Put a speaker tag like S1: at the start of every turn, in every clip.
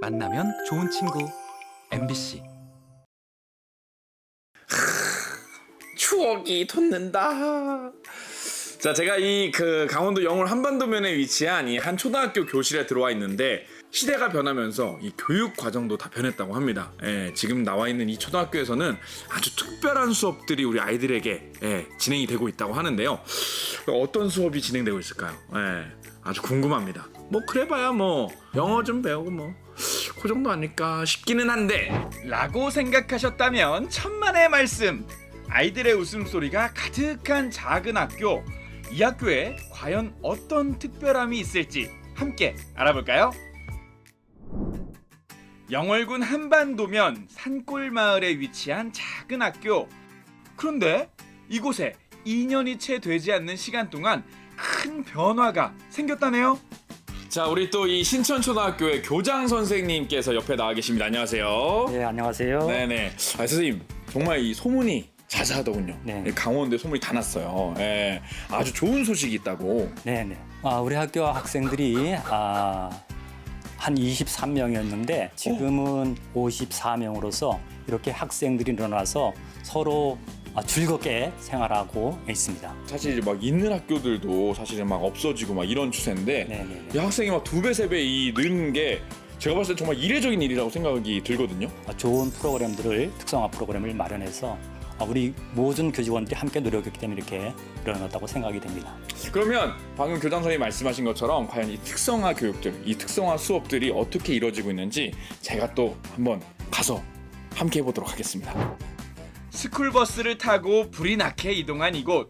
S1: 만나면 좋은 친구 MBC.
S2: 추억이 돋는다. 자, 제가 강원도 영월 한반도면에 위치한 이 한 초등학교 교실에 들어와 있는데 시대가 변하면서 이 교육 과정도 다 변했다고 합니다. 지금 나와 있는 이 초등학교에서는 아주 특별한 수업들이 우리 아이들에게 진행이 되고 있다고 하는데요. 어떤 수업이 진행되고 있을까요? 아주 궁금합니다. 뭐 그래봐야 뭐 영어 좀 배우고 뭐 그 정도 아닐까 싶기는 한데
S3: 라고 생각하셨다면 천만의 말씀. 아이들의 웃음소리가 가득한 작은 학교. 이 학교에 과연 어떤 특별함이 있을지 함께 알아볼까요? 영월군 한반도면 산골 마을에 위치한 작은 학교. 그런데 이곳에 2년이 채 되지 않는 시간 동안 큰 변화가 생겼다네요.
S2: 자, 우리 또 이 신천초등학교의 교장 선생님께서 옆에 나와 계십니다. 안녕하세요.
S4: 네, 안녕하세요.
S2: 네네. 선생님, 정말 이 소문이 자자하더군요.
S4: 네.
S2: 강원도에 소문이 다 났어요. 아주 좋은 소식이 있다고.
S4: 네. 우리 학교 학생들이 한 23명이었는데 지금은 54명으로서 이렇게 학생들이 늘어나서 서로 즐겁게 생활하고 있습니다.
S2: 사실 이제 막 있는 학교들도 사실은 막 없어지고 막 이런 추세인데
S4: 네네네.
S2: 이 학생이 막 2배, 3배 이 느는 게 제가 봤을 때 정말 이례적인 일이라고 생각이 들거든요.
S4: 좋은 프로그램들을 특성화 프로그램을 마련해서 우리 모든 교직원들이 함께 노력했기 때문에 이렇게 일어났다고 생각이 됩니다.
S2: 그러면 방금 교장 선생님이 말씀하신 것처럼 과연 이 특성화 교육들, 이 특성화 수업들이 어떻게 이루어지고 있는지 제가 또 한번 가서 함께 해보도록 하겠습니다.
S3: 스쿨버스를 타고 불이 나게 이동한 이곳.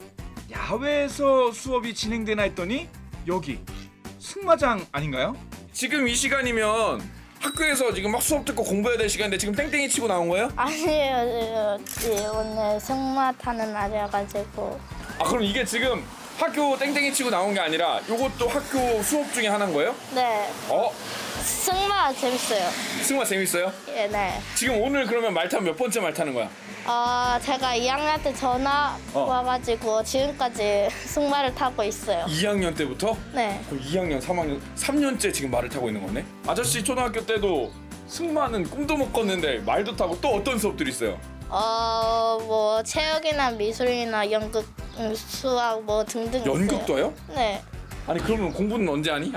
S3: 야외에서 수업이 진행되나 했더니 여기 승마장 아닌가요?
S2: 지금 이 시간이면 학교에서 지금 막 수업 듣고 공부해야 될 시간인데 지금 땡땡이 치고 나온 거예요?
S5: 아니에요. 오늘 승마 타는 날이어가지고.
S2: 그럼 이게 지금 학교 땡땡이 치고 나온 게 아니라 이것도 학교 수업 중에 하나인 거예요?
S5: 네. 승마 재밌어요.
S2: 승마 재밌어요?
S5: 네.
S2: 지금 오늘 그러면 말 타면 몇 번째 말 타는 거야?
S5: 제가 2학년 때 전화 와가지고 지금까지 승마를 타고 있어요.
S2: 2학년 때부터?
S5: 네.
S2: 그럼 2학년, 3학년, 3년째 지금 말을 타고 있는 거네? 아저씨 초등학교 때도 승마는 꿈도 못 꿨는데 말도 타고 또 어떤 수업들이 있어요?
S5: 뭐 체육이나 미술이나 연극, 수학 뭐 등등 있어요.
S2: 연극도 해요?
S5: 네.
S2: 아니 그러면 공부는 언제 하니?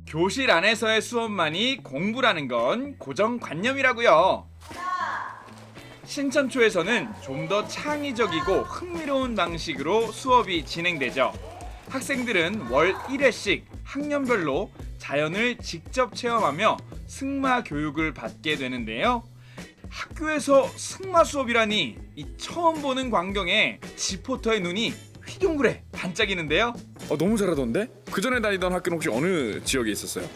S3: 교실 안에서의 수업만이 공부라는 건 고정관념이라고요. 신천초에서는 좀 더 창의적이고 흥미로운 방식으로 수업이 진행되죠. 학생들은 월 1회씩 학년별로 자연을 직접 체험하며 승마 교육을 받게 되는데요. 학교에서 승마 수업이라니 이 처음 보는 광경에 지포터의 눈이 휘둥그레 반짝이는데요.
S2: 너무 잘하던데? 그 전에 다니던 학교는 혹시 어느 지역에 있었어요?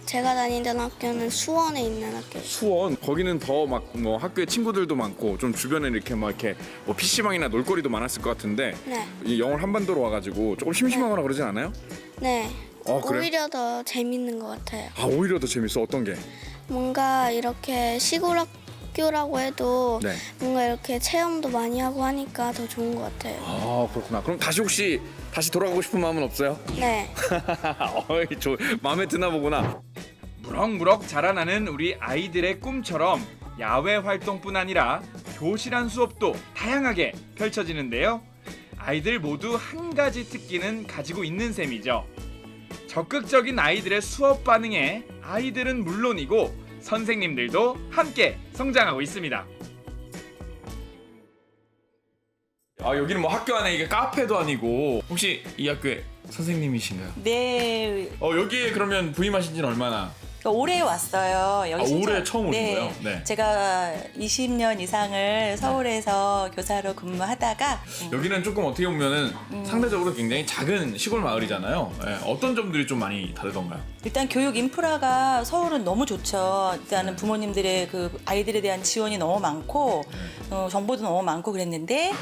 S6: 제가 다니던 학교는 수원에 있는 학교.
S2: 수원. 거기는 더 막 뭐 학교에 친구들도 많고 좀 주변에 이렇게 막 이렇게 뭐 PC방이나 놀거리도 많았을 것 같은데
S6: 네.
S2: 이 영월 한반도로 와가지고 조금 심심하거나 그러진 않아요?
S6: 네.
S2: 그래?
S6: 오히려 더 재밌는 것 같아요.
S2: 오히려 더 재밌어. 어떤 게?
S6: 뭔가 이렇게 시골 학교라고 해도
S2: 네.
S6: 뭔가 이렇게 체험도 많이 하고 하니까 더 좋은 것 같아요.
S2: 그렇구나. 그럼 혹시 다시 돌아가고 싶은 마음은 없어요?
S6: 네.
S2: 마음에 드나 보구나.
S3: 무럭무럭 자라나는 우리 아이들의 꿈처럼 야외 활동뿐 아니라 교실 안 수업도 다양하게 펼쳐지는데요. 아이들 모두 한 가지 특기는 가지고 있는 셈이죠. 적극적인 아이들의 수업 반응에 아이들은 물론이고 선생님들도 함께 성장하고 있습니다.
S2: 여기는 뭐 학교 안에 이게 카페도 아니고 혹시 이 학교의 선생님이신가요?
S7: 네,
S2: 여기에 그러면 부임하신 지는 얼마나?
S7: 올해 왔어요. 여기
S2: 올해 처음 오신
S7: 네,
S2: 거예요? 네.
S7: 제가 20년 이상을 서울에서 교사로 근무하다가
S2: 여기는 조금 어떻게 보면은 상대적으로 굉장히 작은 시골 마을이잖아요. 어떤 점들이 좀 많이 다르던가요?
S7: 일단 교육 인프라가 서울은 너무 좋죠. 일단은 부모님들의 그 아이들에 대한 지원이 너무 많고 정보도 너무 많고 그랬는데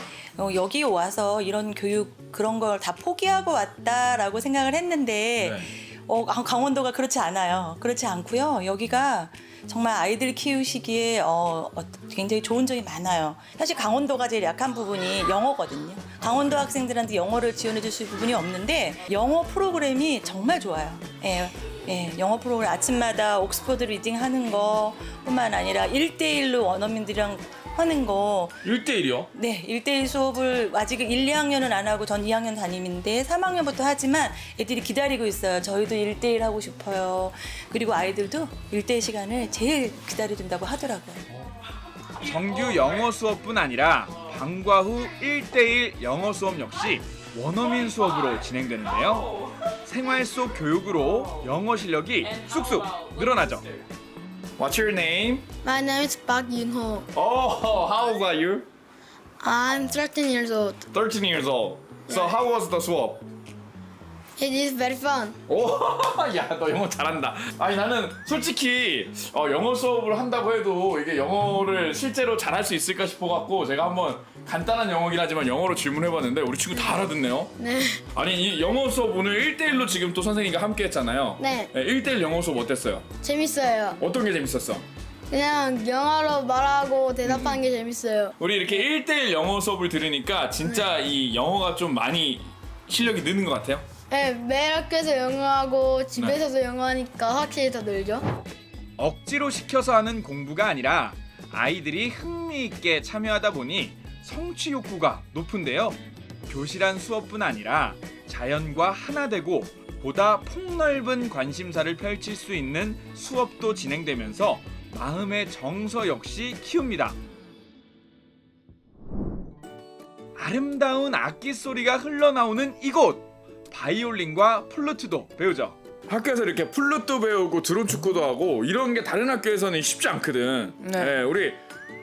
S7: 여기 와서 이런 교육 그런 걸 다 포기하고 왔다라고 생각을 했는데 강원도가 그렇지 않아요. 그렇지 않고요. 여기가 정말 아이들 키우시기에 굉장히 좋은 점이 많아요. 사실 강원도가 제일 약한 부분이 영어거든요. 강원도 학생들한테 영어를 지원해 줄 수 있는 부분이 없는데 영어 프로그램이 정말 좋아요. 예, 예, 영어 프로그램 아침마다 옥스퍼드 리딩 하는 거뿐만 아니라 1대1로 원어민들이랑 하는 거
S2: 1대1이요?
S7: 네, 1대1 수업을 아직 1, 2학년은 안 하고 전 2학년 담임인데 3학년부터 하지만 애들이 기다리고 있어요. 저희도 1대1 하고 싶어요. 그리고 아이들도 1대1 시간을 제일 기다려준다고 하더라고요.
S3: 정규 영어 수업뿐 아니라 방과 후 1대1 영어 수업 역시 원어민 수업으로 진행되는데요. 생활 속 교육으로 영어 실력이 쑥쑥 늘어나죠.
S2: What's your name?
S6: My name is Park Yun-ho.
S2: Oh, how old are you?
S6: I'm 13 years old.
S2: 13 years old. So how was the 수업?
S6: It is very fun.
S2: 오, 야, 너 영어 잘한다. 아니 나는 솔직히 영어 수업을 한다고 해도 이게 영어를 실제로 잘할 수 있을까 싶어갖고 제가 한번 간단한 영어긴 하지만 영어로 질문해봤는데 우리 친구 다 알아듣네요.
S6: 네.
S2: 아니 이 영어 수업 오늘 1대1로 지금 또 선생님과 함께 했잖아요.
S6: 네.
S2: 1대1 영어 수업 어땠어요?
S6: 재밌어요.
S2: 어떤 게 재밌었어?
S6: 그냥 영어로 말하고 대답하는 게 재밌어요.
S2: 우리 이렇게 1대1 영어 수업을 들으니까 진짜 이 영어가 좀 많이 실력이 느는 것 같아요.
S6: 네, 매일 학교에서 영어하고 집에서도 영어하니까 확실히 더 늘죠.
S3: 억지로 시켜서 하는 공부가 아니라 아이들이 흥미있게 참여하다 보니 성취 욕구가 높은데요. 교실안 수업뿐 아니라 자연과 하나 되고 보다 폭넓은 관심사를 펼칠 수 있는 수업도 진행되면서 마음의 정서 역시 키웁니다. 아름다운 악기 소리가 흘러나오는 이곳! 바이올린과 플루트도 배우죠.
S2: 학교에서 이렇게 플루트 배우고 드론 축구도 하고 이런 게 다른 학교에서는 쉽지 않거든. 네. 우리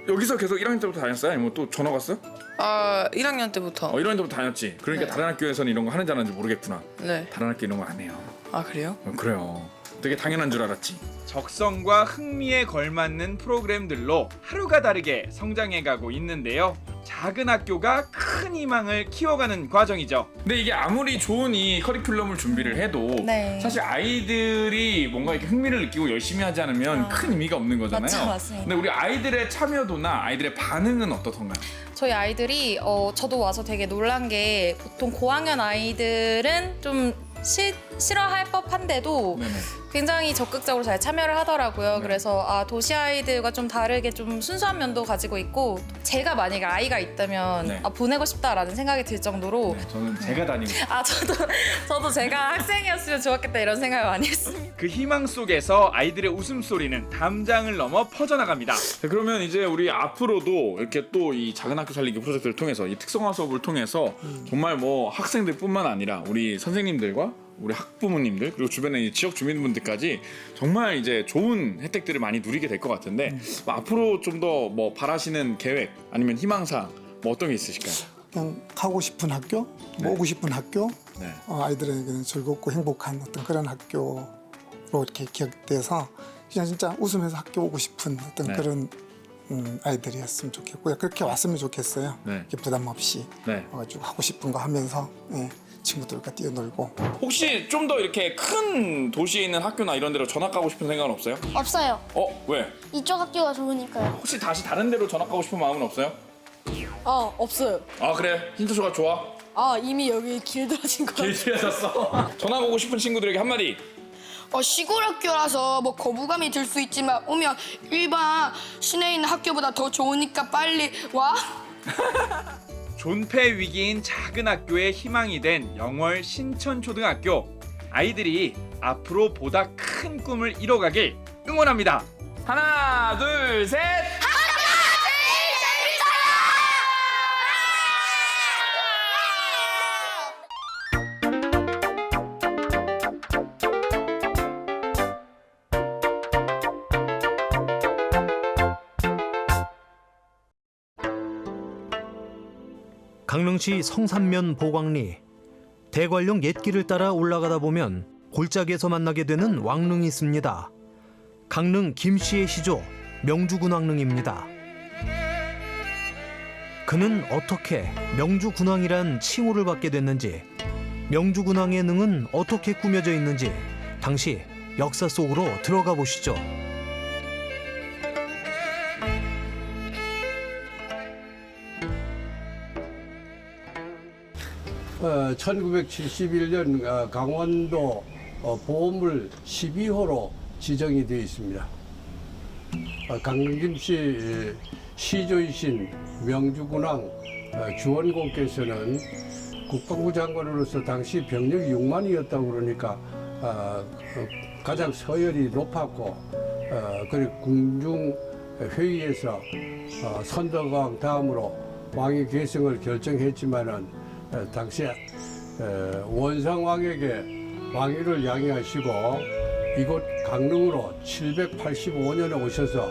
S2: 여기서 계속 1학년 때부터 다녔어요? 아니면 또 전화 갔어요?
S8: 1학년 때부터.
S2: 1학년 때부터 다녔지. 그러니까
S8: 네.
S2: 다른 학교에서는 이런 거 하는지 안 하는지 모르겠구나.
S8: 네.
S2: 다른 학교 이런 거 안 해요.
S8: 아, 그래요?
S2: 그래요. 되게 당연한 줄 알았지.
S3: 적성과 흥미에 걸맞는 프로그램들로 하루가 다르게 성장해가고 있는데요. 작은 학교가 큰 희망을 키워가는 과정이죠.
S2: 근데 이게 아무리 좋은 이 커리큘럼을 준비를 해도
S7: 네.
S2: 사실 아이들이 뭔가 이렇게 흥미를 느끼고 열심히 하지 않으면 큰 의미가 없는 거잖아요.
S7: 맞죠, 맞습니다.
S2: 근데 우리 아이들의 참여도나 아이들의 반응은 어떻던가요?
S9: 저희 아이들이 저도 와서 되게 놀란 게 보통 고학년 아이들은 좀 싫어할 법한데도
S2: 네네.
S9: 굉장히 적극적으로 잘 참여를 하더라고요.
S2: 네.
S9: 그래서 도시 아이들과 좀 다르게 좀 순수한 면도 가지고 있고 제가 만약에 아이가 있다면
S2: 네.
S9: 보내고 싶다라는 생각이 들 정도로
S2: 네, 저는 제가 다니고
S9: 저도 제가 학생이었으면 좋았겠다 이런 생각을 많이 했습니다.
S3: 그 희망 속에서 아이들의 웃음소리는 담장을 넘어 퍼져나갑니다.
S2: 자, 그러면 이제 우리 앞으로도 이렇게 또 이 작은 학교 살리기 프로젝트를 통해서 이 특성화 수업을 통해서 정말 뭐 학생들뿐만 아니라 우리 선생님들과 우리 학부모님들 그리고 주변에 이 지역 주민분들까지 정말 이제 좋은 혜택들을 많이 누리게 될 것 같은데 뭐 앞으로 좀 더 뭐 바라시는 계획 아니면 희망사항 뭐 어떤 게 있으실까요?
S10: 그냥 가고 싶은 학교, 뭐 오고 싶은 학교,
S2: 네.
S10: 아이들에게는 즐겁고 행복한 어떤 그런 학교로 이렇게 기억돼서 그냥 진짜 웃으면서 학교 오고 싶은 어떤
S2: 네.
S10: 그런 아이들이었으면 좋겠고요. 그렇게 왔으면 좋겠어요.
S2: 네.
S10: 이렇게 부담 없이
S2: 네.
S10: 와가지고 하고 싶은 거 하면서 친구들과 뛰어놀고.
S2: 혹시 좀 더 이렇게 큰 도시에 있는 학교나 이런 데로 전학 가고 싶은 생각은 없어요?
S5: 없어요.
S2: 왜?
S5: 이쪽 학교가 좋으니까요.
S2: 혹시 다시 다른 데로 전학 가고 싶은 마음은 없어요?
S8: 없어요.
S2: 아 그래? 힌트쇼가 좋아?
S8: 이미 여기 길들어진 거.
S2: 길들여졌어? 전학 오고 싶은 친구들에게 한마디.
S8: 시골 학교라서 뭐 거부감이 들 수 있지만 오면 일반 시내에 있는 학교보다 더 좋으니까 빨리 와.
S3: 존폐 위기인 작은 학교의 희망이 된 영월 신천초등학교. 아이들이 앞으로 보다 큰 꿈을 이뤄가길 응원합니다.
S2: 하나 둘 셋.
S11: 강릉시 성산면 보광리. 대관령 옛길을 따라 올라가다 보면 골짜기에서 만나게 되는 왕릉이 있습니다. 강릉 김씨의 시조 명주군왕릉입니다. 그는 어떻게 명주군왕이란 칭호를 받게 됐는지, 명주군왕의 능은 어떻게 꾸며져 있는지 당시 역사 속으로 들어가 보시죠.
S12: 1971년 강원도 보물 12호로 지정이 되어 있습니다. 강릉김씨 시조이신 명주군왕 주원공께서는 국방부 장관으로서 당시 병력이 6만이었다고 그러니까 가장 서열이 높았고 그리고 궁중회의에서 선덕왕 다음으로 왕위 계승을 결정했지만은 당시 원상왕에게 왕위를 양해하시고 이곳 강릉으로 785년에 오셔서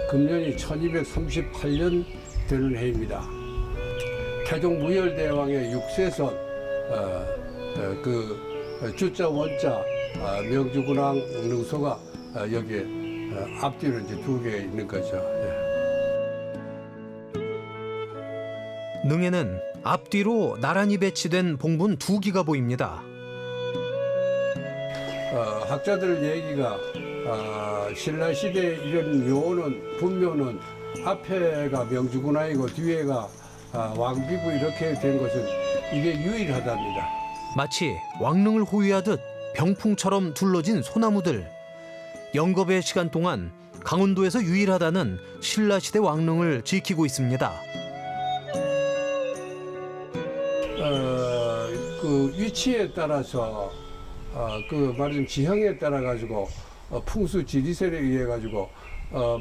S12: 금년이 1238년 되는 해입니다. 태종 무열대왕의 6세손 그 주자 원자 명주군왕 능소가 여기에 앞뒤로 이제 2개 있는 거죠.
S11: 능에는 앞뒤로 나란히 배치된 봉분 2기가 보입니다.
S12: 학자들 얘기가 신라시대 이런 묘는 분묘는 앞에가 명주군왕이고 뒤에가 왕비부 이렇게 된 것은 이게 유일하답니다.
S11: 마치 왕릉을 호위하듯 병풍처럼 둘러진 소나무들. 영겁의 시간 동안 강원도에서 유일하다는 신라시대 왕릉을 지키고 있습니다.
S12: 그 위치에 따라서 그 말하자면 지형에 따라 가지고 풍수 지리설에 의해 가지고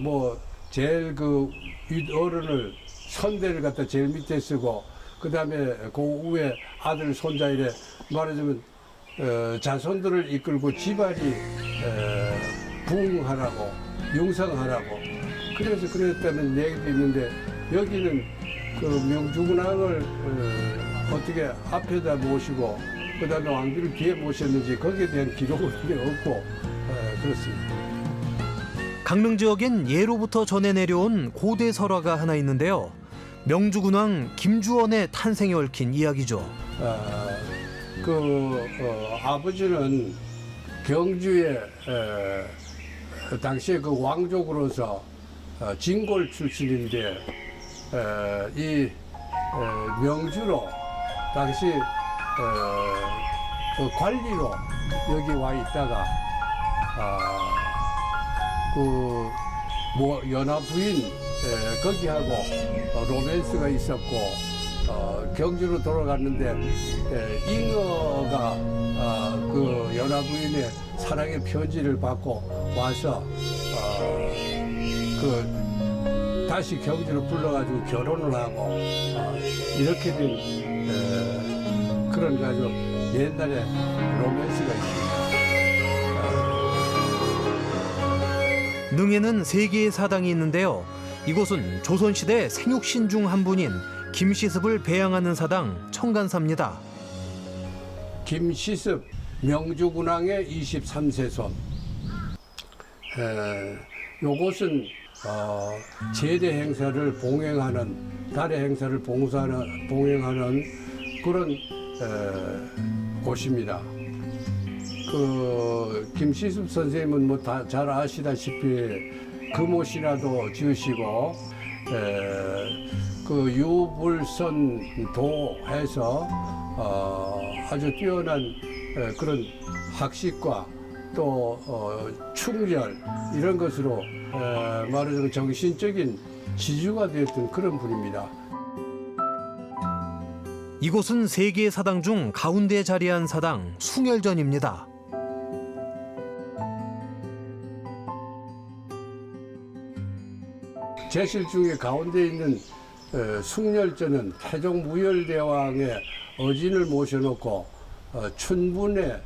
S12: 뭐 제일 그 윗어른을 선대를 갖다 제일 밑에 쓰고 그 다음에 그 위에 아들 손자 이래 말하자면 자손들을 이끌고 집안이 부흥하라고 융성하라고 그래서 그랬다는 얘기도 있는데 여기는 그 명주군왕을 어떻게 앞에다 모시고 그 다음에 왕비를 뒤에 모셨는지 거기에 대한 기록은 없고 그렇습니다.
S11: 강릉 지역엔 예로부터 전해 내려온 고대 설화가 하나 있는데요. 명주군왕 김주원의 탄생에 얽힌 이야기죠.
S12: 아버지는 경주에 당시에 그 왕족으로서 진골 출신인데 이 명주로 당시 그 관리로 여기 와 있다가 뭐 연하 부인 거기하고 로맨스가 있었고 경주로 돌아갔는데 잉어가 그 연하 부인의 사랑의 편지를 받고 와서 그 다시 경주로 불러가지고 결혼을 하고 이렇게 된 그런 가지고 옛날에 로맨스가 있습니다.
S11: 능에는 3개의 사당이 있는데요. 이곳은 조선시대 생육신 중 한 분인 김시습을 배양하는 사당 청간사입니다.
S12: 김시습 명주군왕의 23세손. 요것은 제대 행사를 봉행하는 달의 행사를 봉행하는 그런 곳입니다. 그 김시습 선생님은 뭐 다 잘 아시다시피 금옷이라도 지으시고 그 유불선도 해서 아주 뛰어난 그런 학식과 또 충절 이런 것으로 말하자면 정신적인 지주가 되었던 그런 분입니다.
S11: 이곳은 3개의 사당 중 가운데에 자리한 사당 숭열전입니다.
S12: 제실 중에 가운데 있는 숭열전은 태종 무열대왕의 어진을 모셔놓고 춘분의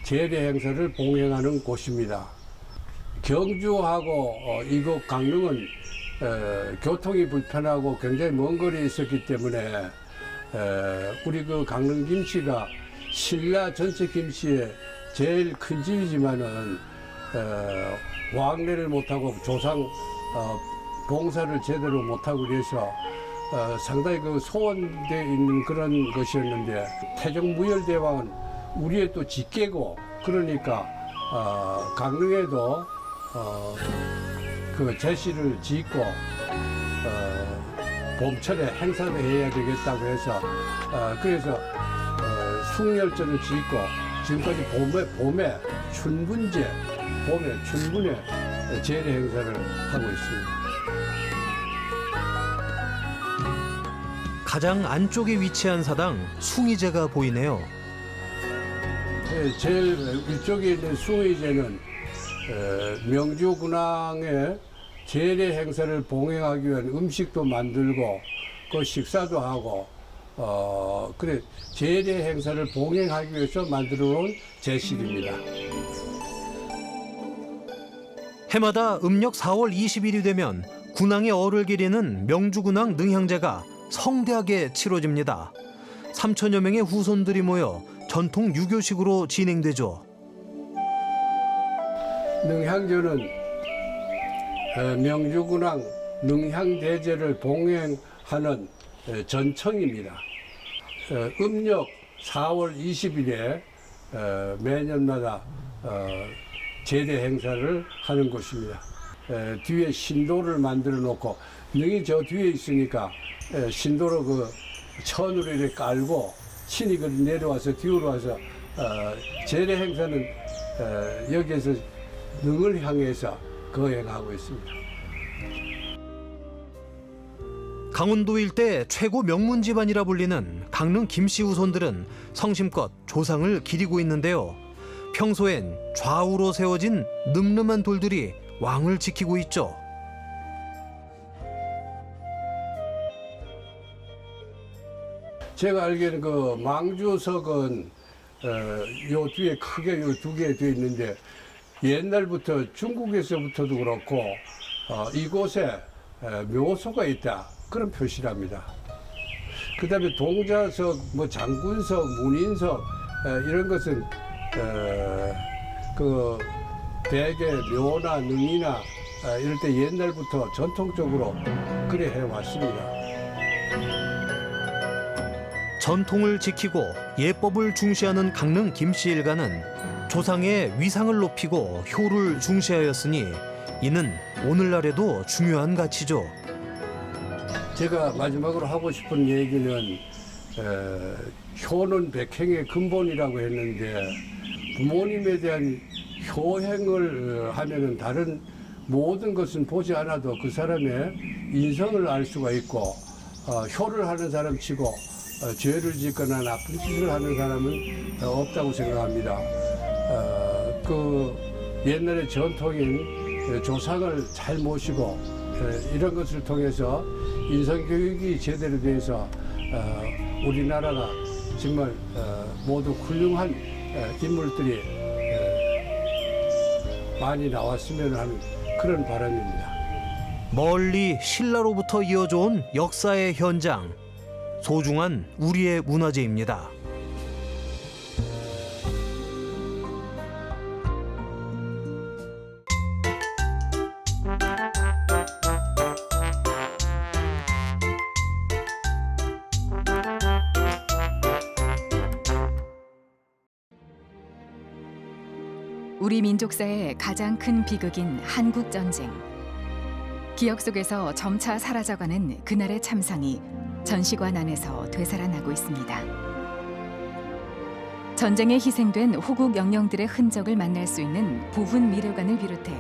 S12: 제대 행사를 봉행하는 곳입니다. 경주하고 이곳 강릉은 교통이 불편하고 굉장히 먼 거리에 있었기 때문에 우리 그 강릉 김씨가 신라 전체 김씨의 제일 큰 집이지만은 왕래를 못하고 조상 봉사를 제대로 못하고 그래서 상당히 그 소원되어 있는 그런 것이었는데 태종 무열대왕은 우리의 또 직계고 그러니까 강릉에도 그 제시를 짓고 봄철에 행사를 해야 되겠다고 해서 그래서 숭열전을 짓고 지금까지 봄에 춘분제, 봄에 춘분에 제례 행사를 하고 있습니다.
S11: 가장 안쪽에 위치한 사당 숭이제가 보이네요.
S12: 제일 위쪽에 있는 숭이제는 명주 군왕의 제례 행사를 봉행하기 위한 음식도 만들고 그 식사도 하고 그래 제례 행사를 봉행하기 위해서 만들어 놓은 제식입니다.
S11: 해마다 음력 4월 20일이 되면 군왕의 얼을 기리는 명주군왕 능향제가 성대하게 치러집니다. 3천여 명의 후손들이 모여 전통 유교식으로 진행되죠.
S12: 능향제는 명주군왕 능향대제를 봉행하는 전청입니다. 음력 4월 20일에 매년마다 제례 행사를 하는 곳입니다. 뒤에 신도를 만들어 놓고 능이 저 뒤에 있으니까 신도로 그 천으로 이렇게 깔고 신이 그 내려와서 기울어 와서 제례 행사는 여기에서 능을 향해서 거행하고 있습니다.
S11: 강원도 일대 최고 명문 집안이라 불리는 강릉 김씨 후손들은 성심껏 조상을 기리고 있는데요. 평소엔 좌우로 세워진 늠름한 돌들이 왕을 지키고 있죠.
S12: 제가 알기에는 그 망주석은 요 뒤에 크게 요 두 개 되어 있는데 옛날부터 중국에서부터도 그렇고 이곳에 묘소가 있다 그런 표시랍니다. 그다음에 동자석, 뭐 장군석, 문인석 이런 것은 그 대개 묘나 능이나 이럴 때 옛날부터 전통적으로 그래 해왔습니다.
S11: 전통을 지키고 예법을 중시하는 강릉 김씨 일가는 조상의 위상을 높이고 효를 중시하였으니 이는 오늘날에도 중요한 가치죠.
S12: 제가 마지막으로 하고 싶은 얘기는 효는 백행의 근본이라고 했는데 부모님에 대한 효행을 하면은 다른 모든 것은 보지 않아도 그 사람의 인성을 알 수가 있고 효를 하는 사람 치고 죄를 짓거나 나쁜 짓을 하는 사람은 없다고 생각합니다. 그 옛날의 전통인 조상을 잘 모시고 이런 것을 통해서 인성교육이 제대로 돼서 우리나라가 정말 모두 훌륭한 인물들이 많이 나왔으면 하는 그런 바람입니다.
S11: 멀리 신라로부터 이어져온 역사의 현장, 소중한 우리의 문화재입니다.
S13: 우리 민족사의 가장 큰 비극인 한국전쟁. 기억 속에서 점차 사라져가는 그날의 참상이 전시관 안에서 되살아나고 있습니다. 전쟁에 희생된 호국 영령들의 흔적을 만날 수 있는 보훈 미료관을 비롯해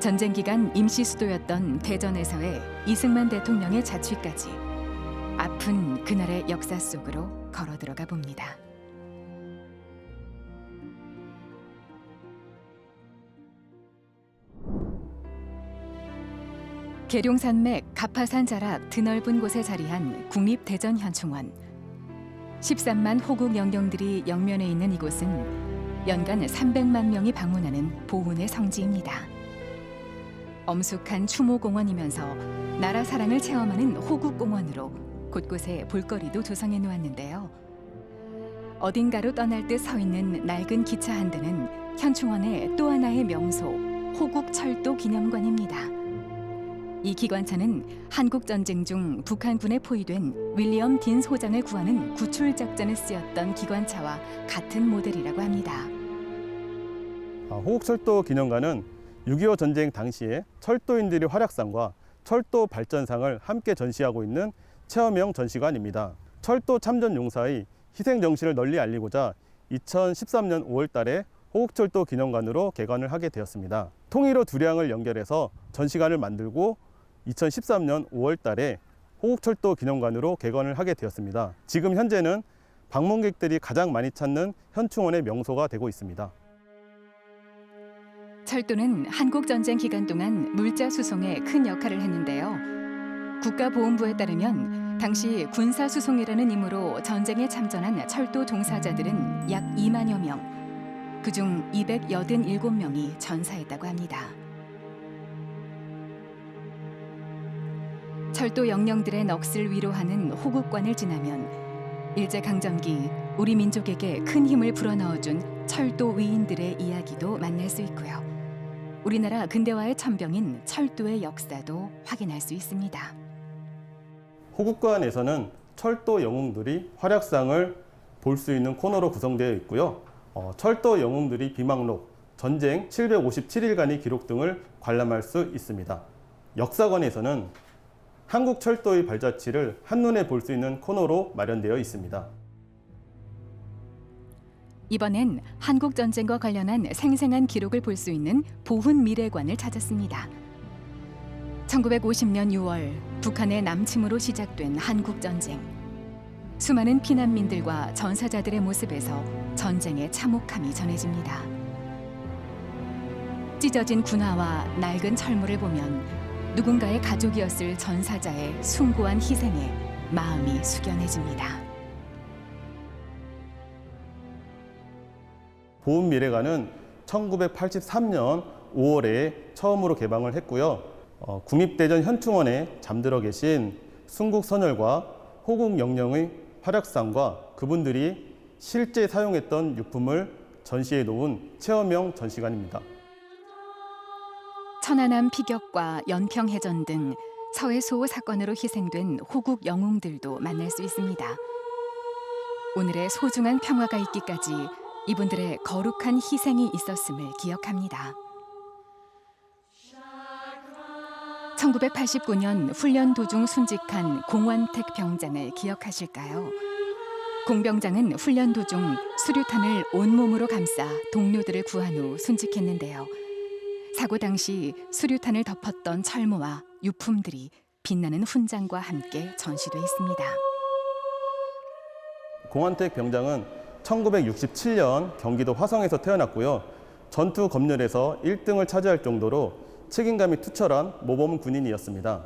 S13: 전쟁 기간 임시 수도였던 대전에서의 이승만 대통령의 자취까지 아픈 그날의 역사 속으로 걸어 들어가 봅니다. 계룡산맥 가파산 자락 드넓은 곳에 자리한 국립대전현충원. 13만 호국 영령들이 영면에 있는 이곳은 연간 300만 명이 방문하는 보훈의 성지입니다. 엄숙한 추모공원이면서 나라 사랑을 체험하는 호국공원으로 곳곳에 볼거리도 조성해 놓았는데요. 어딘가로 떠날 듯 서 있는 낡은 기차 한 대는 현충원의 또 하나의 명소 호국철도 기념관입니다. 이 기관차는 한국전쟁 중 북한군에 포위된 윌리엄 딘 소장을 구하는 구출 작전에 쓰였던 기관차와 같은 모델이라고 합니다.
S14: 호국철도 기념관은 6.25 전쟁 당시에 철도인들의 활약상과 철도 발전상을 함께 전시하고 있는 체험형 전시관입니다. 철도 참전 용사의 희생 정신을 널리 알리고자 2013년 5월 달에 호국철도 기념관으로 개관을 하게 되었습니다. 통일호 두량을 연결해서 전시관을 만들고 2013년 5월 달에 호국철도 기념관으로 개관을 하게 되었습니다. 지금 현재는 방문객들이 가장 많이 찾는 현충원의 명소가 되고 있습니다.
S13: 철도는 한국전쟁 기간 동안 물자 수송에 큰 역할을 했는데요. 국가보훈부에 따르면 당시 군사수송이라는 임무로 전쟁에 참전한 철도 종사자들은 약 2만여 명, 그중 287명이 전사했다고 합니다. 철도 영령들의 넋을 위로하는 호국관을 지나면 일제강점기 우리 민족에게 큰 힘을 불어넣어준 철도 위인들의 이야기도 만날 수 있고요. 우리나라 근대화의 천병인 철도의 역사도 확인할 수 있습니다.
S14: 호국관에서는 철도 영웅들이 활약상을 볼 수 있는 코너로 구성되어 있고요. 철도 영웅들이 비망록, 전쟁 757일간의 기록 등을 관람할 수 있습니다. 역사관에서는 한국 철도의 발자취를 한눈에 볼 수 있는 코너로 마련되어 있습니다.
S13: 이번엔 한국전쟁과 관련한 생생한 기록을 볼 수 있는 보훈미래관을 찾았습니다. 1950년 6월 북한의 남침으로 시작된 한국전쟁. 수많은 피난민들과 전사자들의 모습에서 전쟁의 참혹함이 전해집니다. 찢어진 군화와 낡은 철물을 보면 누군가의 가족이었을 전사자의 숭고한 희생에 마음이 숙연해집니다.
S14: 보훈미래관은 1983년 5월에 처음으로 개방을 했고요. 국립대전 현충원에 잠들어 계신 순국선열과 호국영령의 활약상과 그분들이 실제 사용했던 유품을 전시해 놓은 체험형 전시관입니다.
S13: 천안함 피격과 연평해전 등 서해수호 사건으로 희생된 호국 영웅들도 만날 수 있습니다. 오늘의 소중한 평화가 있기까지 이분들의 거룩한 희생이 있었음을 기억합니다. 1989년 훈련 도중 순직한 공완택 병장을 기억하실까요? 공병장은 훈련 도중 수류탄을 온몸으로 감싸 동료들을 구한 후 순직했는데요. 사고 당시 수류탄을 덮었던 철모와 유품들이 빛나는 훈장과 함께 전시돼 있습니다.
S14: 공완택 병장은 1967년 경기도 화성에서 태어났고요. 전투 검열에서 1등을 차지할 정도로 책임감이 투철한 모범 군인이었습니다.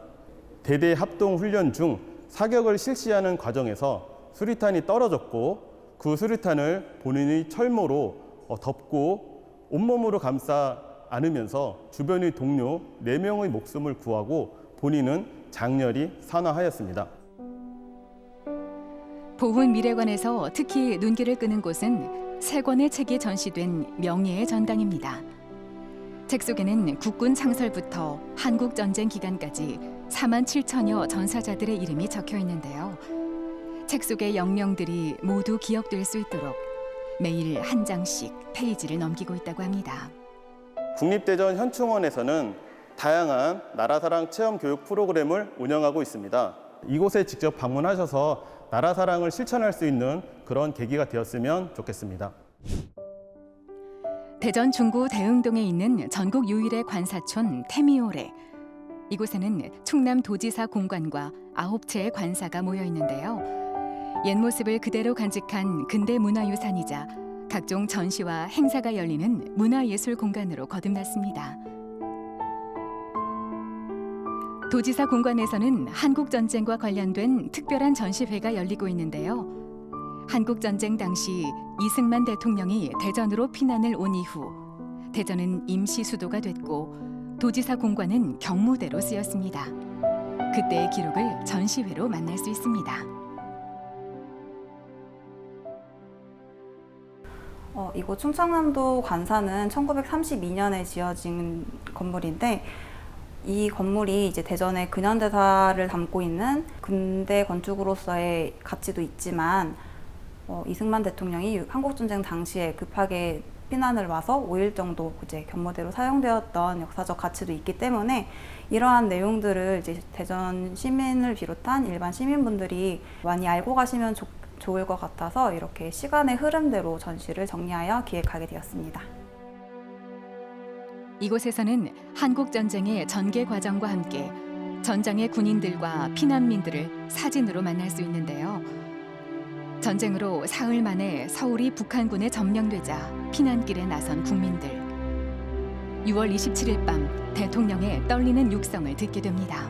S14: 대대 합동 훈련 중 사격을 실시하는 과정에서 수류탄이 떨어졌고 그 수류탄을 본인의 철모로 덮고 온몸으로 감싸 안으면서 주변의 동료 4명의 목숨을 구하고 본인은 장렬히 산화하였습니다.
S13: 보훈미래관에서 특히 눈길을 끄는 곳은 3권의 책이 전시된 명예의 전당입니다. 책 속에는 국군 창설부터 한국전쟁 기간까지 4만 7천여 전사자들의 이름이 적혀 있는데요. 책 속의 영령들이 모두 기억될 수 있도록 매일 한 장씩 페이지를 넘기고 있다고 합니다.
S14: 국립대전 현충원에서는 다양한 나라사랑 체험 교육 프로그램을 운영하고 있습니다. 이곳에 직접 방문하셔서 나라사랑을 실천할 수 있는 그런 계기가 되었으면 좋겠습니다.
S13: 대전 중구 대흥동에 있는 전국 유일의 관사촌 태미오래. 이곳에는 충남 도지사 공관과 9채의 관사가 모여 있는데요. 옛 모습을 그대로 간직한 근대 문화유산이자 각종 전시와 행사가 열리는 문화예술 공간으로 거듭났습니다. 도지사 공관에서는 한국전쟁과 관련된 특별한 전시회가 열리고 있는데요. 한국전쟁 당시 이승만 대통령이 대전으로 피난을 온 이후 대전은 임시 수도가 됐고 도지사 공관은 경무대로 쓰였습니다. 그때의 기록을 전시회로 만날 수 있습니다.
S15: 이곳 충청남도 관사는 1932년에 지어진 건물인데 이 건물이 이제 대전의 근현대사를 담고 있는 근대 건축으로서의 가치도 있지만 이승만 대통령이 한국전쟁 당시에 급하게 피난을 와서 5일 정도 이제 경무대로 사용되었던 역사적 가치도 있기 때문에 이러한 내용들을 이제 대전 시민을 비롯한 일반 시민분들이 많이 알고 가시면 좋을 것 같아서 이렇게 시간의 흐름대로 전시를 정리하여 기획하게 되었습니다.
S13: 이곳에서는 한국 전쟁의 전개 과정과 함께 전장의 군인들과 피난민들을 사진으로 만날 수 있는데요. 전쟁으로 사흘 만에 서울이 북한군에 점령되자 피난길에 나선 국민들. 6월 27일 밤 대통령의 떨리는 육성을 듣게 됩니다.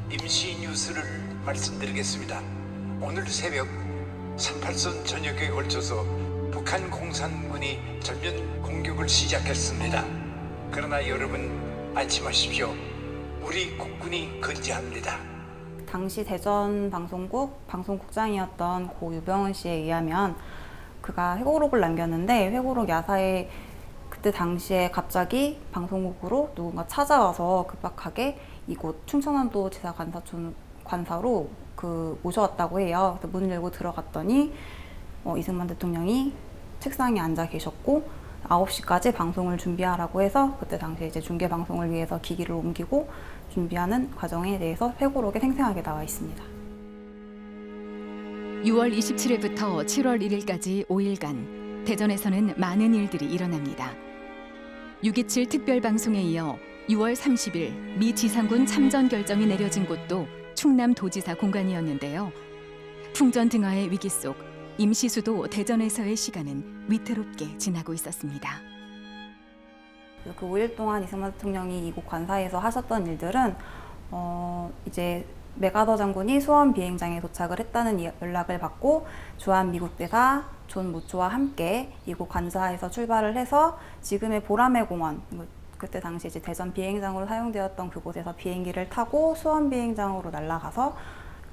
S16: 임시 뉴스를 말씀드리겠습니다. 오늘 새벽 38선 전역에 걸쳐서 북한 공산군이 전면 공격을 시작했습니다. 그러나 여러분 안심하십시오. 우리 국군이 건재합니다.
S15: 당시 대전 방송국 방송국장이었던 고 유병은 씨에 의하면 그가 회고록을 남겼는데 회고록 야사에 그때 당시에 갑자기 방송국으로 누군가 찾아와서 급박하게 이곳 충청남도 지사관사촌 관사로 모셔왔다고 해요. 그래서 문을 열고 들어갔더니 이승만 대통령이 책상에 앉아 계셨고 9시까지 방송을 준비하라고 해서 그때 당시에 이제 중계 방송을 위해서 기기를 옮기고 준비하는 과정에 대해서 회고록에 생생하게 나와 있습니다.
S13: 6월 27일부터 7월 1일까지 5일간 대전에서는 많은 일들이 일어납니다. 6.27 특별방송에 이어 6월 30일 미 지상군 참전 결정이 내려진 곳도 충남도지사 공간이었는데요. 풍전등화의 위기 속 임시수도 대전에서의 시간은 위태롭게 지나고 있었습니다.
S15: 그 5일 동안 이승만 대통령이 이곳 관사에서 하셨던 일들은 이제 맥아더 장군이 수원 비행장에 도착을 했다는 연락을 받고 주한 미국 대사 존 무초와 함께 이곳 관사에서 출발을 해서 지금의 보라매 공원, 그때 당시 이제 대전 비행장으로 사용되었던 그곳에서 비행기를 타고 수원 비행장으로 날아가서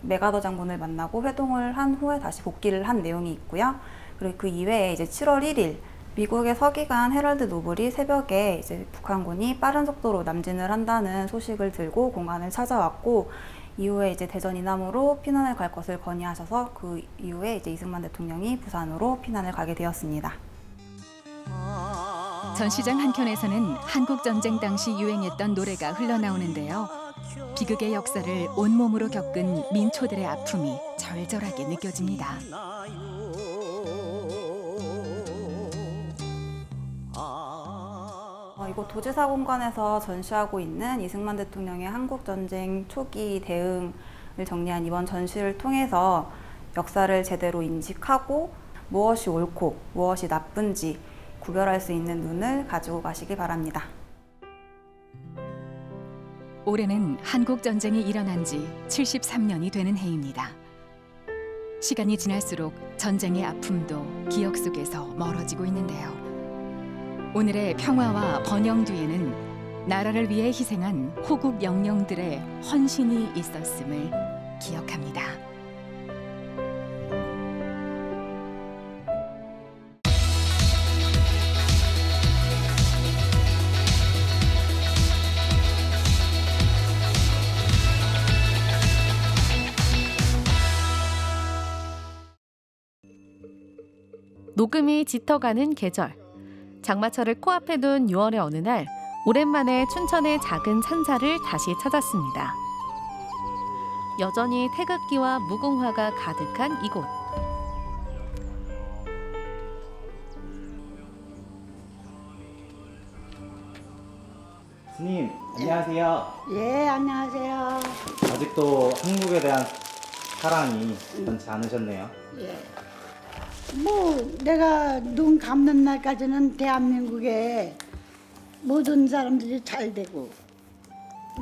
S15: 맥아더 장군을 만나고 회동을 한 후에 다시 복귀를 한 내용이 있고요. 그리고 그 이외에 이제 7월 1일 미국의 서기관 헤럴드 노블이 새벽에 이제 북한군이 빠른 속도로 남진을 한다는 소식을 들고 공간을 찾아왔고 이후에 이제 대전 이남으로 피난을 갈 것을 건의하셔서 그 이후에 이제 이승만 대통령이 부산으로 피난을 가게 되었습니다.
S13: 전시장 한켠에서는 한국 전쟁 당시 유행했던 노래가 흘러나오는데요. 비극의 역사를 온몸으로 겪은 민초들의 아픔이 절절하게 느껴집니다.
S15: 이곳 도지사 공간에서 전시하고 있는 이승만 대통령의 한국 전쟁 초기 대응을 정리한 이번 전시를 통해서 역사를 제대로 인식하고 무엇이 옳고 무엇이 나쁜지 구별할 수 있는 눈을 가지고 가시기 바랍니다.
S13: 올해는 한국 전쟁이 일어난 지 73년이 되는 해입니다. 시간이 지날수록 전쟁의 아픔도 기억 속에서 멀어지고 있는데요. 오늘의 평화와 번영 뒤에는 나라를 위해 희생한 호국 영령들의 헌신이 있었음을 기억합니다.
S17: 녹음이 짙어가는 계절. 장마철을 코앞에 둔 6월의 어느 날 오랜만에 춘천의 작은 산사를 다시 찾았습니다. 여전히 태극기와 무궁화가 가득한 이곳.
S18: 스님, 안녕하세요.
S19: 예, 안녕하세요.
S18: 아직도 한국에 대한 사랑이 변치 않으셨네요.
S19: 예. 뭐 내가 눈 감는 날까지는 대한민국에 모든 사람들이 잘 되고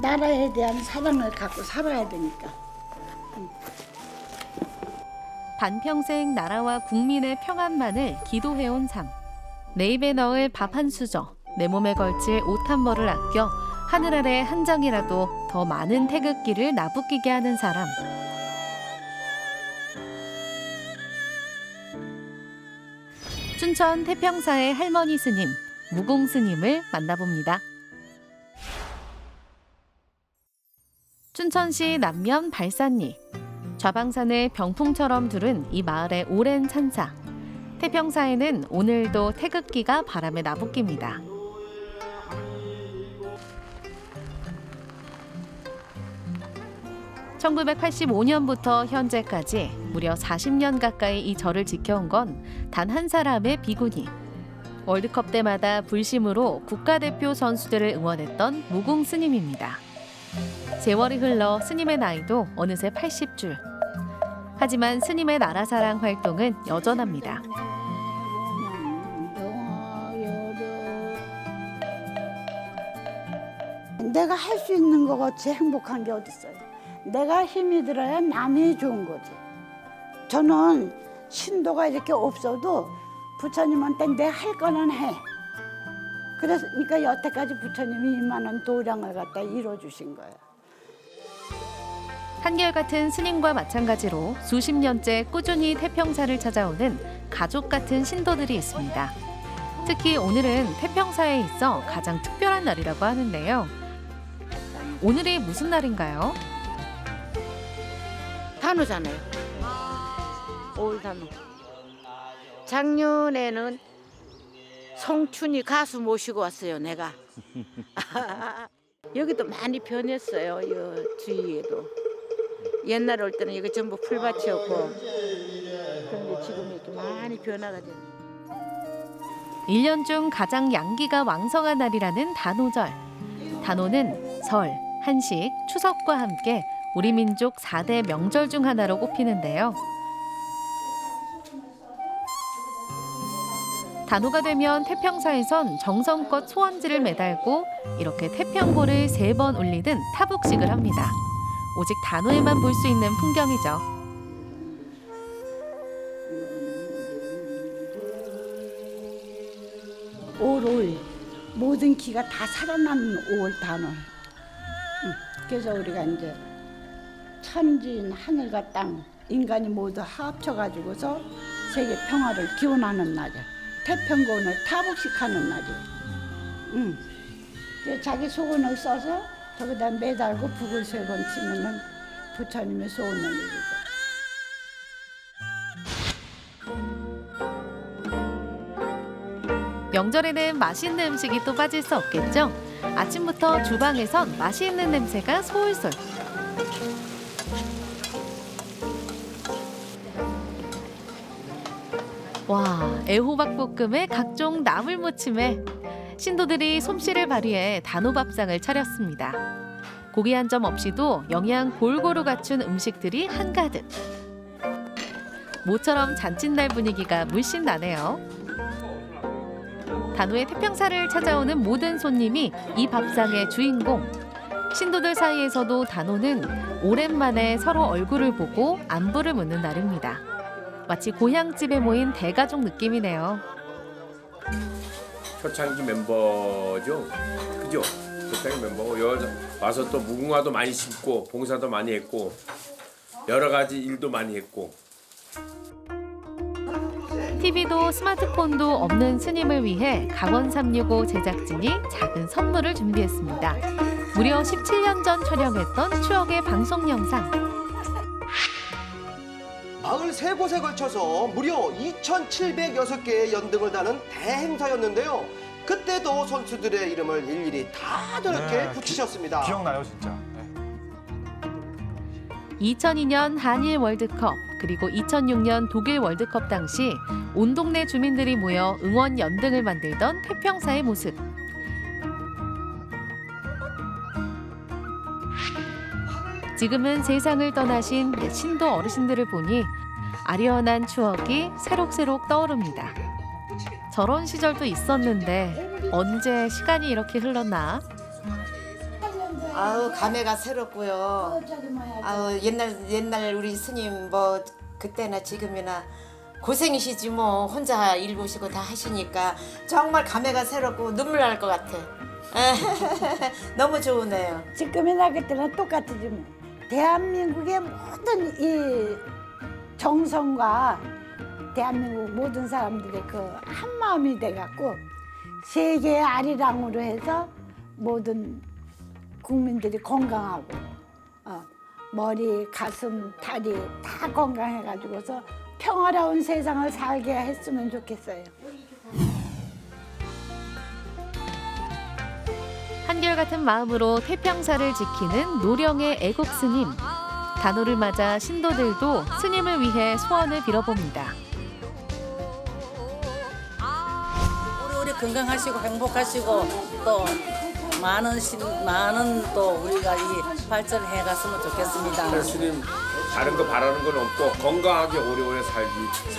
S19: 나라에 대한 사랑을 갖고 살아야 되니까.
S17: 반평생 나라와 국민의 평안만을 기도해온 삶. 내 입에 넣을 밥 한 수저, 내 몸에 걸칠 옷 한 벌을 아껴 하늘 아래 한 장이라도 더 많은 태극기를 나부끼게 하는 사람. 춘천 태평사의 할머니 스님, 무공 스님을 만나봅니다. 춘천시 남면 발산리. 좌방산을 병풍처럼 두른 이 마을의 오랜 찬사. 태평사에는 오늘도 태극기가 바람에 나부낍니다. 1985년부터 현재까지 무려 40년 가까이 이 절을 지켜온 건 단 한 사람의 비구니. 월드컵 때마다 불심으로 국가대표 선수들을 응원했던 무궁 스님입니다. 세월이 흘러 스님의 나이도 어느새 80줄. 하지만 스님의 나라사랑 활동은 여전합니다.
S19: 내가 할 수 있는 것 같이 행복한 게 어딨어요. 내가 힘이 들어야 남이 좋은 거지. 저는 신도가 이렇게 없어도 부처님한테 내 할 거는 해. 그러니까 여태까지 부처님이 이만한 도량을 갖다 이뤄주신 거예요.
S17: 한결같은 스님과 마찬가지로 수십 년째 꾸준히 태평사를 찾아오는 가족 같은 신도들이 있습니다. 특히 오늘은 태평사에 있어 가장 특별한 날이라고 하는데요. 오늘이 무슨 날인가요?
S20: 단오잖아요. 5월 단오. 작년에는 성춘이 가수 모시고 왔어요, 내가. 여기도 많이 변했어요, 이 주위에도. 옛날에 올 때는 여기 전부 풀밭이었고, 그런데 지금 이렇게 많이 변화가 됐네요.
S17: 1년 중 가장 양기가 왕성한 날이라는 단오절. 단오는 설, 한식, 추석과 함께 우리 민족 4대 명절 중 하나로 꼽히는데요. 단오가 되면 태평사에선 정성껏 소원지를 매달고 이렇게 태평고를 3번 울리는 타복식을 합니다. 오직 단오에만 볼 수 있는 풍경이죠.
S19: 올 모든 기가 다 살아나는 5월 단오. 그래서 우리가 이제 천지인 하늘과 땅, 인간이 모두 합쳐가지고서 세계 평화를 기원하는 날이야. 태평고를 타복식하는 날이야. 그래서 자기 소원을 써서 저기다 매달고 북을 3번 치면은 부처님의 소원을 이루고.
S17: 명절에는 맛있는 음식이 또 빠질 수 없겠죠? 아침부터 주방에선 맛있는 냄새가 솔솔. 와, 애호박볶음에 각종 나물무침에 신도들이 솜씨를 발휘해 단오밥상을 차렸습니다. 고기 한 점 없이도 영양 골고루 갖춘 음식들이 한가득. 모처럼 잔칫날 분위기가 물씬 나네요. 단오의 태평사를 찾아오는 모든 손님이 이 밥상의 주인공. 신도들 사이에서도 단오는 오랜만에 서로 얼굴을 보고 안부를 묻는 날입니다. 마치 고향집에 모인 대가족 느낌이네요.
S21: 초창기 멤버죠, 그죠? 초창기 멤버고 여자 와서 또 무궁화도 많이 심고 봉사도 많이 했고 여러 가지 일도 많이 했고.
S17: TV도 스마트폰도 없는 스님을 위해 강원 365 제작진이 작은 선물을 준비했습니다. 무려 17년 전 촬영했던 추억의 방송 영상.
S22: 마을 3곳에 걸쳐서 무려 2,706개의 연등을 다는 대행사였는데요. 그때도 선수들의 이름을 일일이 다 저렇게 붙이셨습니다.
S23: 기억나요, 진짜.
S17: 2002년 한일 월드컵 그리고 2006년 독일 월드컵 당시 온 동네 주민들이 모여 응원 연등을 만들던 태평사의 모습. 지금은 세상을 떠나신 신도 어르신들을 보니 아련한 추억이 새록새록 떠오릅니다. 저런 시절도 있었는데 언제 시간이 이렇게 흘렀나?
S20: 아우 감회가 새롭고요. 아우 옛날 우리 스님 뭐 그때나 지금이나 고생이시지 뭐 혼자 일 보시고 다 하시니까 정말 감회가 새롭고 눈물 날 것 같아. 너무 좋으네요.
S19: 지금이나 그때나 똑같지 뭐. 대한민국의 모든 이 정성과 대한민국 모든 사람들의 그 한마음이 돼갖고 세계의 아리랑으로 해서 모든 국민들이 건강하고 머리, 가슴, 다리 다 건강해가지고서 평화로운 세상을 살게 했으면 좋겠어요.
S17: 한결같은 마음으로 태평사를 지키는 노령의 애국 스님. 단오를 맞아 신도들도 스님을 위해 소원을 빌어봅니다.
S1: 오래오래 건강하시고 행복하시고 또 많은 또 우리가 이 발전해 갔으면 좋겠습니다.
S21: 스님 다른 거 바라는 건 없고 건강하게 오래오래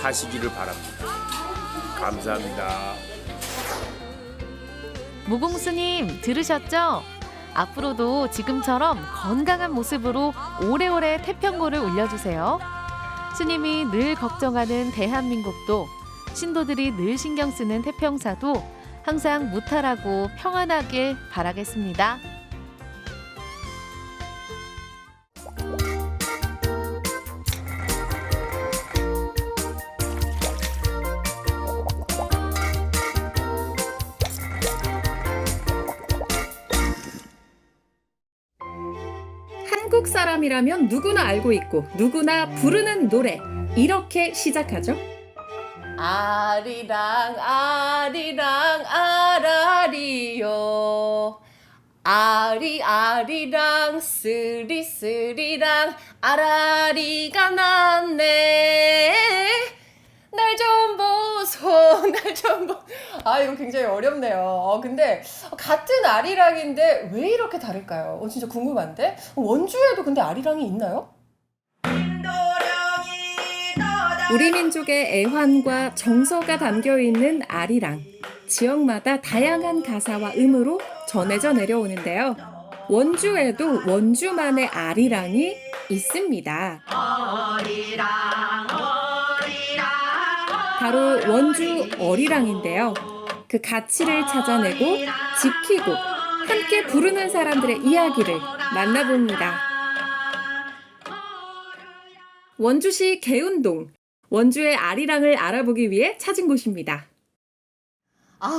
S21: 사시기를 바랍니다. 감사합니다.
S17: 무공스님 들으셨죠? 앞으로도 지금처럼 건강한 모습으로 오래오래 태평고를 울려주세요. 스님이 늘 걱정하는 대한민국도, 신도들이 늘 신경 쓰는 태평사도 항상 무탈하고 평안하길 바라겠습니다.
S4: 한국 사람이라면 누구나 알고 있고 누구나 부르는 노래, 이렇게 시작하죠.
S9: 아리랑 아리랑 아라리요, 아리아리랑 스리스리랑 아라리가 났네. 날 좀 보소, 날 좀 보. 아, 이거 굉장히 어렵네요. 근데 같은 아리랑인데 왜 이렇게 다를까요? 진짜 궁금한데. 원주에도 근데 아리랑이 있나요?
S4: 우리 민족의 애환과 정서가 담겨 있는 아리랑. 지역마다 다양한 가사와 음으로 전해져 내려오는데요. 원주에도 원주만의 아리랑이 있습니다. 바로 원주 어리랑인데요. 그 가치를 찾아내고 지키고 함께 부르는 사람들의 이야기를 만나봅니다. 원주시 개운동, 원주의 아리랑을 알아보기 위해 찾은 곳입니다.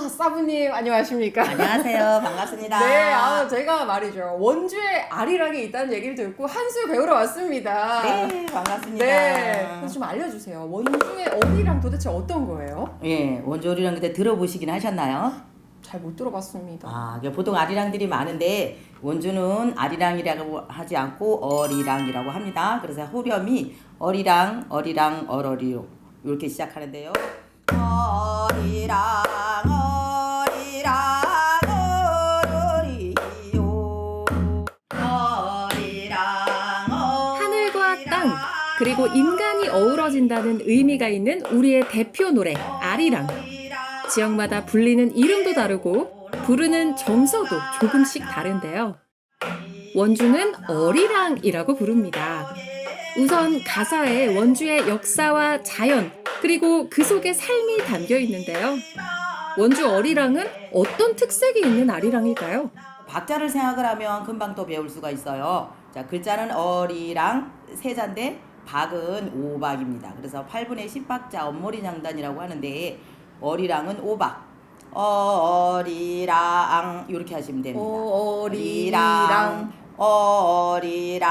S9: 사부님 안녕하십니까?
S1: 안녕하세요. 반갑습니다.
S9: 네, 제가 말이죠. 원주에 아리랑이 있다는 얘기를 듣고 한수 배우러 왔습니다.
S1: 네, 반갑습니다.
S9: 네, 그래서 좀 알려주세요. 원주의 어리랑 도대체 어떤 거예요?
S1: 예, 원주 어리랑 그때 들어보시긴 하셨나요?
S9: 잘 못 들어봤습니다.
S1: 보통 아리랑들이 많은데 원주는 아리랑이라고 하지 않고 어리랑이라고 합니다. 그래서 호렴이 어리랑, 어리랑, 어러리요 이렇게 시작하는데요. 어리랑, 어리랑, 어러리요, 어리랑,
S4: 하늘과 땅, 그리고 인간이 어우러진다는 의미가 있는 우리의 대표 노래 아리랑. 지역마다 불리는 이름도 다르고 부르는 정서도 조금씩 다른데요. 원주는 어리랑이라고 부릅니다. 우선 가사에 원주의 역사와 자연, 그리고 그 속에 삶이 담겨 있는데요. 원주 어리랑은 어떤 특색이 있는 아리랑일까요?
S1: 박자를 생각을 하면 금방 또 배울 수가 있어요. 자, 글자는 어리랑 세자인데 박은 5박입니다. 그래서 8분의 10박자 엄머리장단이라고 하는데 어리랑은 5박. 어리랑 이렇게 하시면 됩니다. 어리랑, 어리랑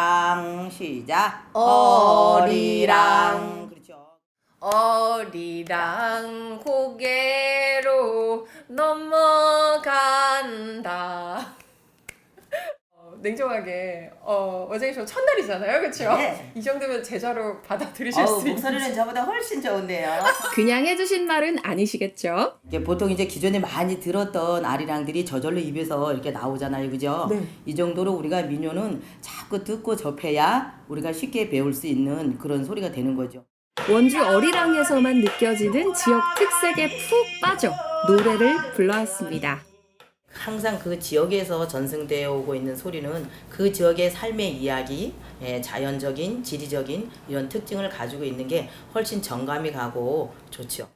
S1: 시작. 어리랑. 그렇죠.
S9: 어리랑 고개로 넘어간다. 냉정하게 원장님 저 첫날이잖아요, 그렇죠?
S1: 네.
S9: 이 정도면 제자로 받아들이실 수 있는.
S1: 목소리는 저보다 훨씬 좋은데요.
S4: 그냥 해주신 말은 아니시겠죠?
S1: 보통 이제 기존에 많이 들었던 아리랑들이 저절로 입에서 이렇게 나오잖아요, 그죠?
S4: 네.
S1: 이 정도로 우리가 민요는 자꾸 듣고 접해야 우리가 쉽게 배울 수 있는 그런 소리가 되는 거죠.
S4: 원주 어리랑에서만 느껴지는 지역 특색에 푹 빠져 노래를 불러왔습니다.
S1: 항상 그 지역에서 전승되어 오고 있는 소리는 그 지역의 삶의 이야기, 자연적인, 지리적인 이런 특징을 가지고 있는 게 훨씬 정감이 가고 좋죠.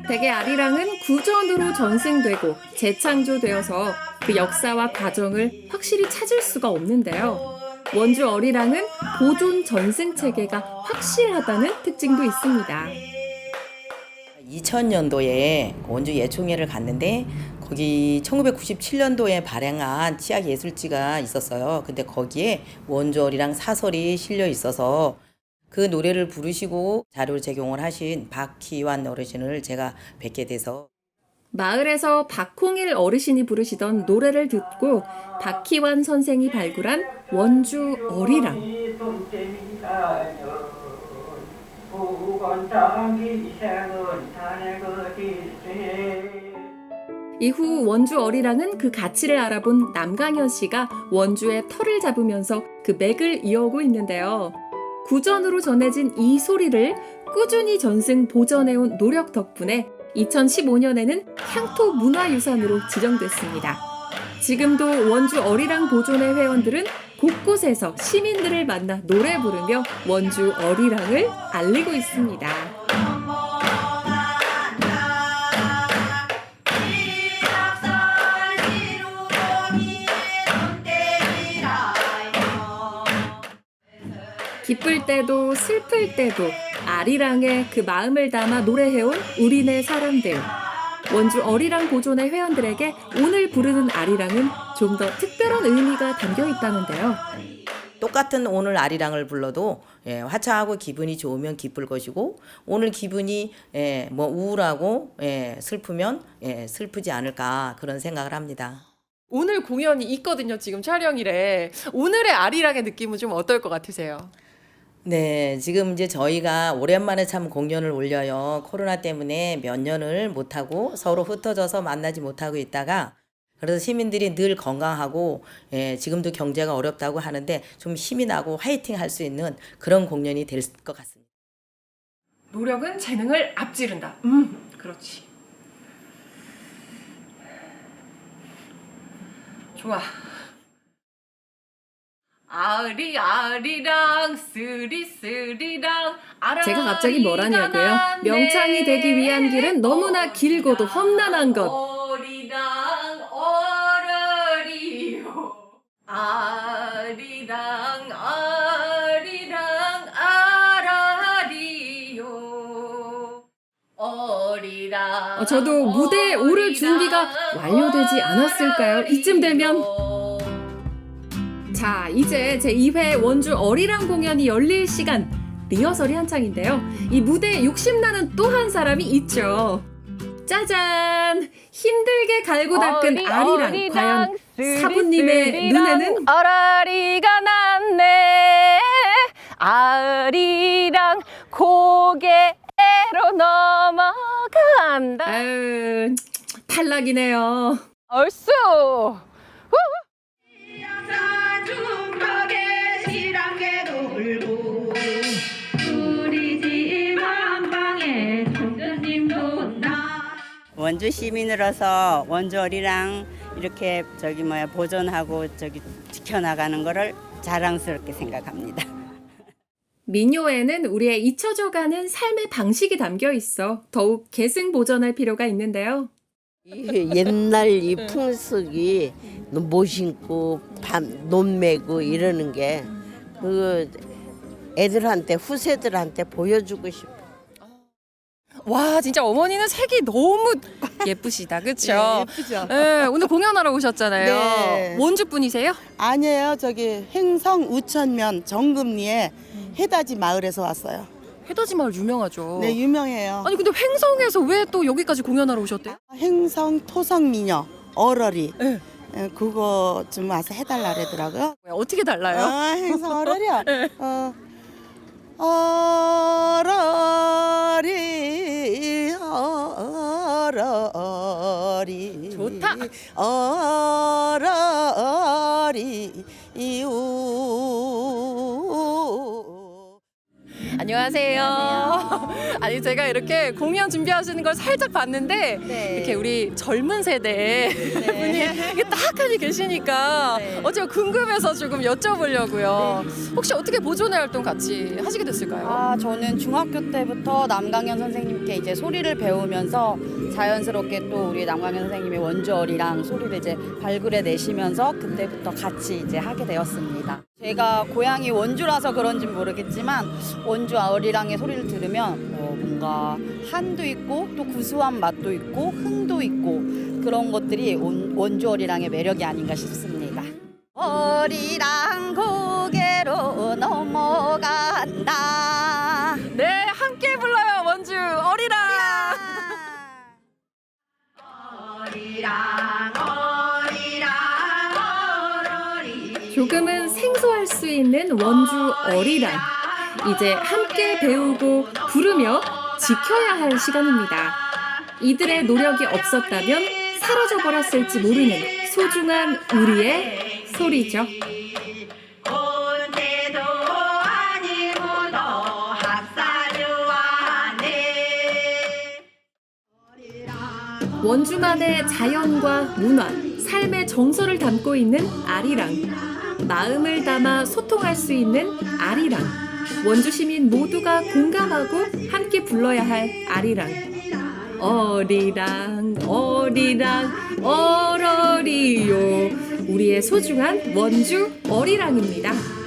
S4: 대개 아리랑은 구전으로 전승되고 재창조되어서 그 역사와 과정을 확실히 찾을 수가 없는데요. 원주 어리랑은 보존 전승 체계가 확실하다는 특징도 있습니다.
S1: 2000년도에 원주 예총회를 갔는데 거기 1997년도에 발행한 치약 예술지가 있었어요. 근데 거기에 원주 어리랑 사설이 실려 있어서 그 노래를 부르시고 자료를 제공을 하신 박희완 어르신을 제가 뵙게 돼서
S4: 마을에서 박홍일 어르신이 부르시던 노래를 듣고 박희완 선생이 발굴한 원주 어리랑. 이후 원주 어리랑은 그 가치를 알아본 남강현 씨가 원주의 터를 잡으면서 그 맥을 이어오고 있는데요. 구전으로 전해진 이 소리를 꾸준히 전승 보존해온 노력 덕분에 2015년에는 향토 문화유산으로 지정됐습니다. 지금도 원주 어리랑 보존회 회원들은 곳곳에서 시민들을 만나 노래 부르며 원주 어리랑을 알리고 있습니다. 기쁠 때도 슬플 때도 아리랑에 그 마음을 담아 노래해온 우리네 사람들. 원주 어리랑 보존회 회원들에게 오늘 부르는 아리랑은 좀 더 특별한 의미가 담겨 있다는데요.
S1: 똑같은 오늘 아리랑을 불러도 화창하고 기분이 좋으면 기쁠 것이고 오늘 기분이 뭐 우울하고 슬프면 슬프지 않을까 그런 생각을 합니다.
S6: 오늘 공연이 있거든요. 지금 촬영일에. 오늘의 아리랑의 느낌은 좀 어떨 것 같으세요?
S1: 네, 지금 이제 저희가 오랜만에 참 공연을 올려요. 코로나 때문에 몇 년을 못하고 서로 흩어져서 만나지 못하고 있다가 그래서 시민들이 늘 건강하고 지금도 경제가 어렵다고 하는데 좀 힘이 나고 화이팅 할 수 있는 그런 공연이 될 것 같습니다.
S6: 노력은 재능을 앞지른다. 그렇지. 좋아. 아리아리랑 스리스리랑
S4: 제가 갑자기 뭐라냐고요? 명창이 되기 위한 길은 너무나 길고도 험난한 것.
S6: 어리랑 어러리요 아리랑 아리랑 아라리요 어리랑
S4: 저도 무대에 오를 준비가 완료되지 않았을까요? 이쯤 되면 자, 이제 제2회 원주 어리랑 공연이 열릴 시간. 리허설이 한창인데요. 이 무대에 욕심나는 또 한 사람이 있죠. 짜잔! 힘들게 갈고 닦은 아리랑. 과연 사부님의 눈에는?
S7: 어라리가 났네. 아리랑 고개로 넘어간다.
S4: 아유, 탈락이네요.
S7: 얼쑤!
S23: 원주 시민으로서 원주 어리랑 이렇게 보존하고 지켜나가는 거를 자랑스럽게 생각합니다.
S4: 민요에는 우리의 잊혀져가는 삶의 방식이 담겨 있어 더욱 계승 보존할 필요가 있는데요.
S24: 옛날 이 풍습이 못 신고 논 메고 이러는 게 그 애들한테 후세들한테 보여주고 싶어.
S6: 와, 진짜 어머니는 색이 너무 예쁘시다. 그렇죠?
S25: 네, 예쁘죠.
S6: 네, 오늘 공연하러 오셨잖아요.
S25: 네.
S6: 원주 분이세요?
S25: 아니에요. 저기 횡성 우천면 정금리에 해다지 마을에서 왔어요.
S6: 해다지 마을 유명하죠.
S25: 네, 유명해요.
S6: 아니 근데 횡성에서 왜 또 여기까지 공연하러 오셨대요?
S25: 횡성 토성미녀 어러리. 네. 그거 좀 와서 해달라 그러더라고요.
S6: 어떻게 달라요?
S25: 횡성 어러리야.
S6: 네.
S25: 어러리 어러리
S6: 좋다.
S25: 어러리
S6: 안녕하세요. 아니 제가 이렇게 공연 준비하시는 걸 살짝 봤는데 이렇게 우리 젊은 세대 분이 이게 딱하니 계시니까 어제가 궁금해서 조금 여쭤보려고요. 혹시 어떻게 보존회 활동 같이 하시게 됐을까요?
S15: 저는 중학교 때부터 남강현 선생님께 이제 소리를 배우면서 자연스럽게 또 우리 남강현 선생님의 원주 어리랑 소리를 이제 발굴해 내시면서 그때부터 같이 이제 하게 되었습니다. 제가 고향이 원주라서 그런지는 모르겠지만 원주 어리랑의 소리를 들으면 뭔가 한도 있고 또 구수한 맛도 있고 흥도 있고 그런 것들이 원주 어리랑의 매력이 아닌가 싶습니다. 어리랑 고개로 넘어간다.
S6: 네, 함께 불러요. 원주 어리랑.
S4: 조금은 생소할 수 있는 있는 원주 어리랑. 이제 함께 배우고 부르며 지켜야 할 시간입니다. 이들의 노력이 없었다면 사라져 버렸을지 모르는 소중한 우리의 소리죠. 원주만의 자연과 문화, 삶의 정서를 담고 있는 아리랑. 마음을 담아 소통할 수 있는 아리랑. 원주 시민 모두가 공감하고 함께 불러야 할 아리랑. 어리랑 어리랑 어러리요. 우리의 소중한 원주 어리랑입니다.